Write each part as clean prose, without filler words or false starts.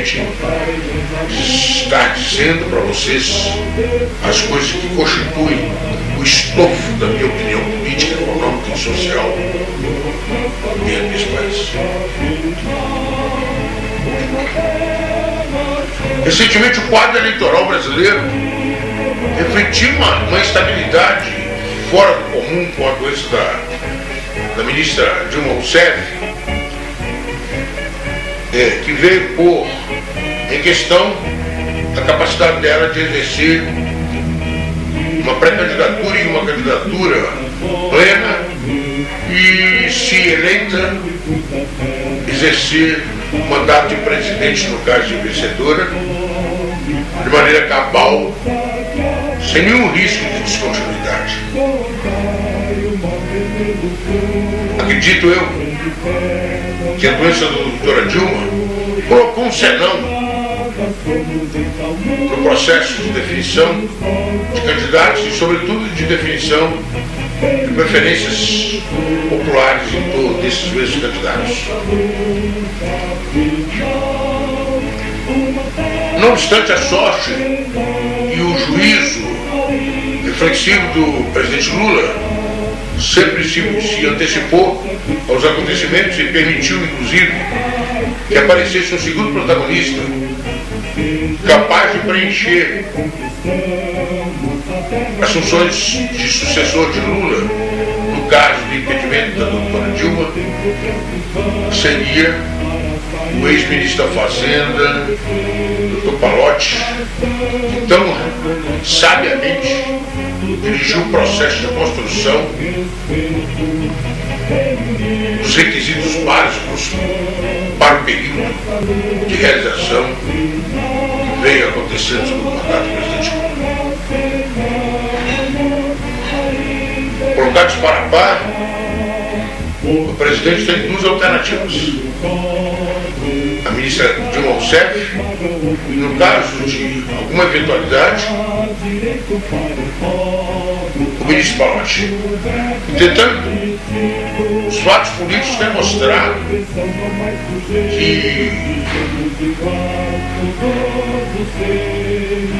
simplesmente estar dizendo para vocês as coisas que constituem o estofo da minha opinião política, econômica e social dentro desse país. Recentemente, o quadro eleitoral brasileiro refletiu uma instabilidade fora do comum com a doença da ministra Dilma Rousseff, que veio pôr em questão a capacidade dela de exercer uma pré-candidatura e uma candidatura plena e, se eleita, exercer o mandato de presidente, no caso de vencedora, de maneira cabal, sem nenhum risco de descontinuidade. Acredito eu que a doença da doutora Dilma colocou um senão no processo de definição de candidatos e, sobretudo, de definição de preferências populares em torno desses mesmos candidatos. Não obstante a sorte e o juízo reflexivo do presidente Lula, sempre se antecipou aos acontecimentos e permitiu, inclusive, que aparecesse um segundo protagonista capaz de preencher as funções de sucessor de Lula no caso de impedimento da doutora Dilma, seria o ex-ministro da Fazenda, Dr. Palocci, que tão sabiamente dirigiu o processo de construção dos requisitos básicos para o período de realização que veio acontecendo sob o mandato do presidente Lula. Colocados para a par, o presidente tem duas alternativas: a ministra Dilma Rousseff e, no caso de alguma eventualidade, o ministro Palocci. Entretanto, os fatos políticos têm mostrado que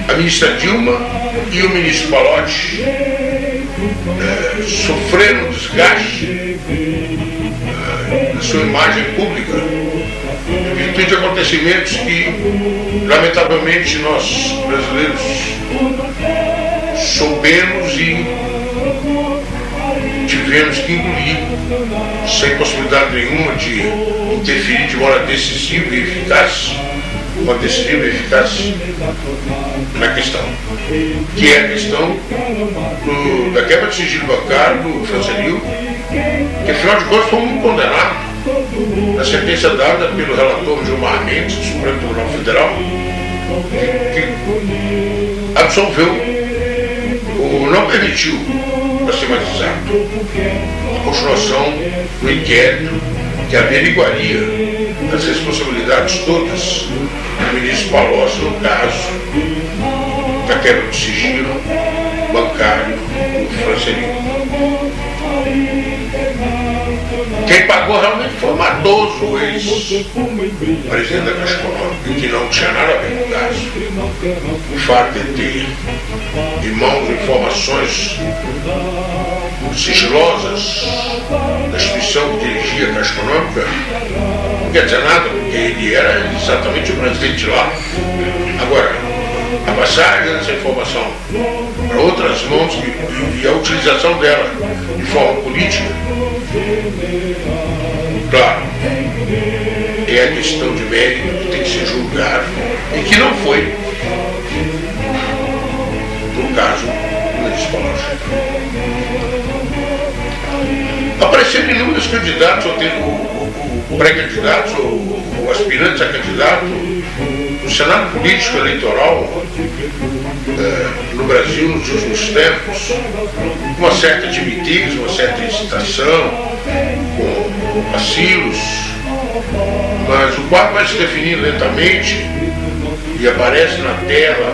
a ministra Dilma e o ministro Palocci sofreram desgaste da sua imagem pública em virtude de acontecimentos que, lamentavelmente, nós brasileiros soubemos e tivemos que engolir, sem possibilidade nenhuma de interferir de modo decisivo e eficaz, na questão, que é a questão da quebra de sigilo bancário do Francenil, que, afinal de contas, foi muito condenado na sentença dada pelo relator Gilmar Mendes, do Supremo Tribunal Federal, que absolveu, ou não permitiu, para ser mais exato, a continuação do inquérito que averiguaria as responsabilidades todas do ministro Palocci no caso da quebra de sigilo bancário do Francenil. Quem pagou realmente foi o Matoso, o ex-presidente da Caixa Econômica, que não tinha nada a ver com o caso. O fato de ter em mãos informações sigilosas da instituição que dirigia a Caixa Econômica não quer dizer nada, porque ele era exatamente o presidente lá. Agora, a passagem dessa informação para outras mãos e a utilização dela de forma política, claro, é a questão de mérito que tem que ser julgado e que não foi no caso do ministro Palocci. Apareceram inúmeros candidatos, ou pré-candidatos, ou aspirantes a candidato no cenário político eleitoral no Brasil nos últimos tempos, com uma certa timidez, uma certa incitação, com vacilos, mas o quadro vai se definindo lentamente e aparece na tela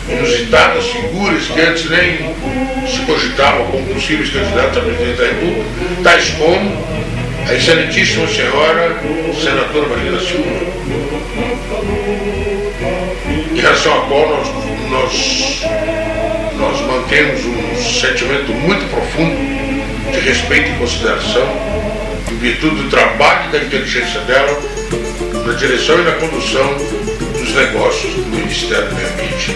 inusitadas figuras que antes nem se cogitavam como possíveis candidatos a presidente da República, tais como A excelentíssima senhora senadora Marina Silva, em relação à qual nós mantemos um sentimento muito profundo de respeito e consideração, em virtude do trabalho e da inteligência dela na direção e na condução dos negócios do Ministério do Meio Ambiente.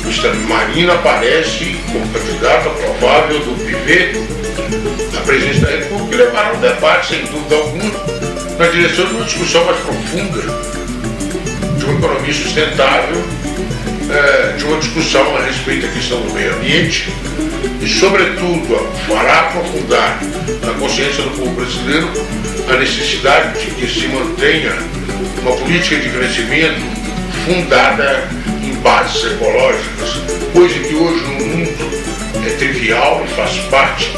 Mr. Marina aparece como candidata provável do PV à presidência da República e levará um debate, sem dúvida alguma, na direção de uma discussão mais profunda, de uma economia sustentável, de uma discussão a respeito da questão do meio ambiente e, sobretudo, fará aprofundar na consciência do povo brasileiro a necessidade de que se mantenha uma política de crescimento fundada em bases ecológicas, coisa que hoje no mundo é trivial e faz parte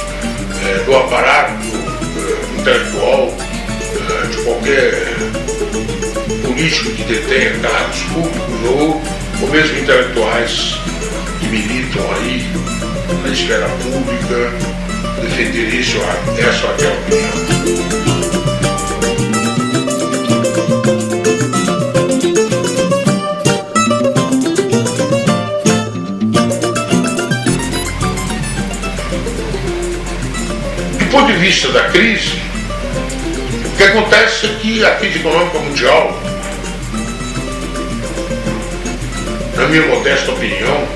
do aparato intelectual de qualquer político que detenha cargos públicos ou mesmo intelectuais que militam aí na esfera pública, defender essa ou aquela opinião. Do ponto de vista da crise, o que acontece é que a crise econômica mundial, na minha modesta opinião,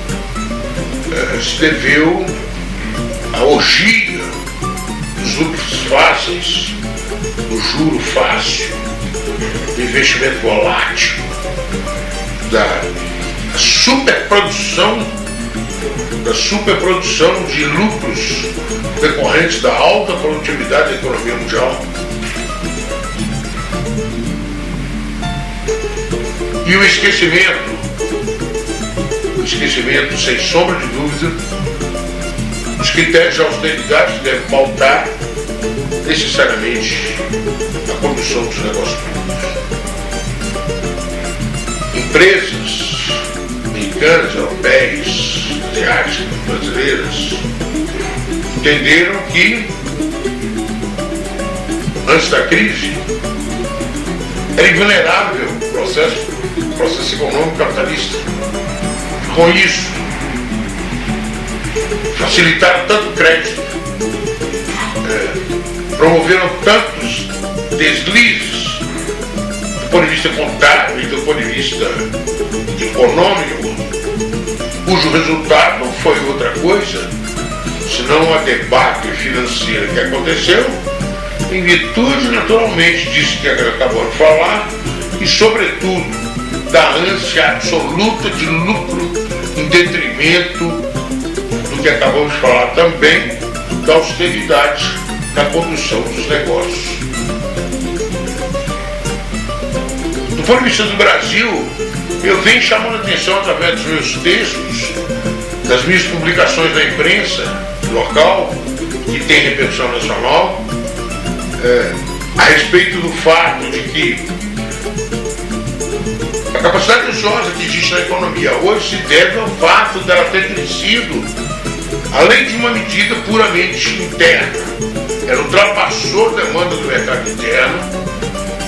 se deveu à orgia dos lucros fáceis, do juro fácil, do investimento volátil, da superprodução de lucros decorrentes da alta produtividade da economia mundial. E o esquecimento, sem sombra de dúvida, os critérios de austeridade devem pautar necessariamente a condução dos negócios públicos. Empresas americanas, europeias, asiáticas, brasileiras entenderam que, antes da crise, era invulnerável o processo econômico capitalista. Com isso, facilitaram tanto crédito, promoveram tantos deslizes do ponto de vista contábil e do ponto de vista econômico, cujo resultado não foi outra coisa senão uma debacle financeira que aconteceu em virtude, naturalmente, disso que acabamos de falar e, sobretudo, da ânsia absoluta de lucro em detrimento do que acabamos de falar também, da austeridade na condução dos negócios. Do ponto de vista do Brasil, eu venho chamando a atenção através dos meus textos, das minhas publicações na imprensa local, que tem repercussão nacional, a respeito do fato de que a capacidade ociosa que existe na economia hoje se deve ao fato dela ter crescido, além de uma medida puramente interna. Ela ultrapassou a demanda do mercado interno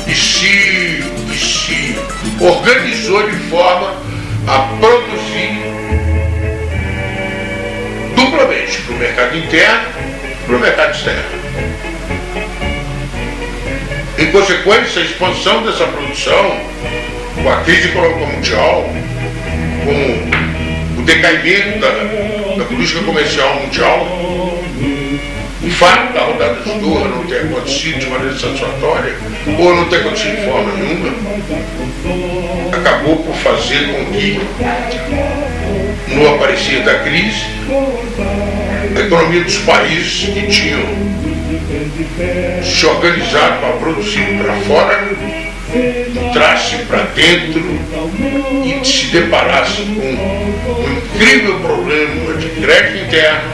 e se organizou de forma a produzir duplamente para o mercado interno e para o mercado externo. Em consequência, a expansão dessa produção, com a crise econômica mundial, com o decaimento da política comercial mundial, o fato da rodada de Doha não ter acontecido de maneira satisfatória, ou não ter acontecido de forma nenhuma, acabou por fazer com que, no aparecer da crise, a economia dos países que tinham se organizado para produzir para fora, entrasse para dentro e se deparasse com um incrível problema de crédito interno,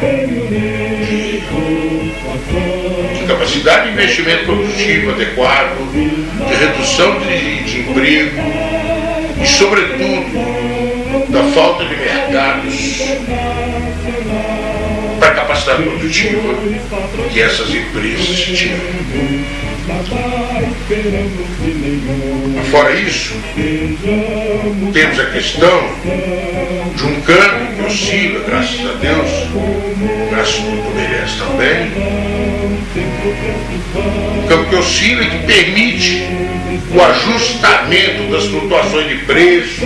de capacidade de investimento produtivo adequado, de redução de emprego e, sobretudo, da falta de mercados para a capacidade produtiva que essas empresas tinham. Fora isso, temos a questão de um câmbio que oscila, graças a Deus, graças ao Poderes também, um câmbio que oscila e que permite o ajustamento das flutuações de preço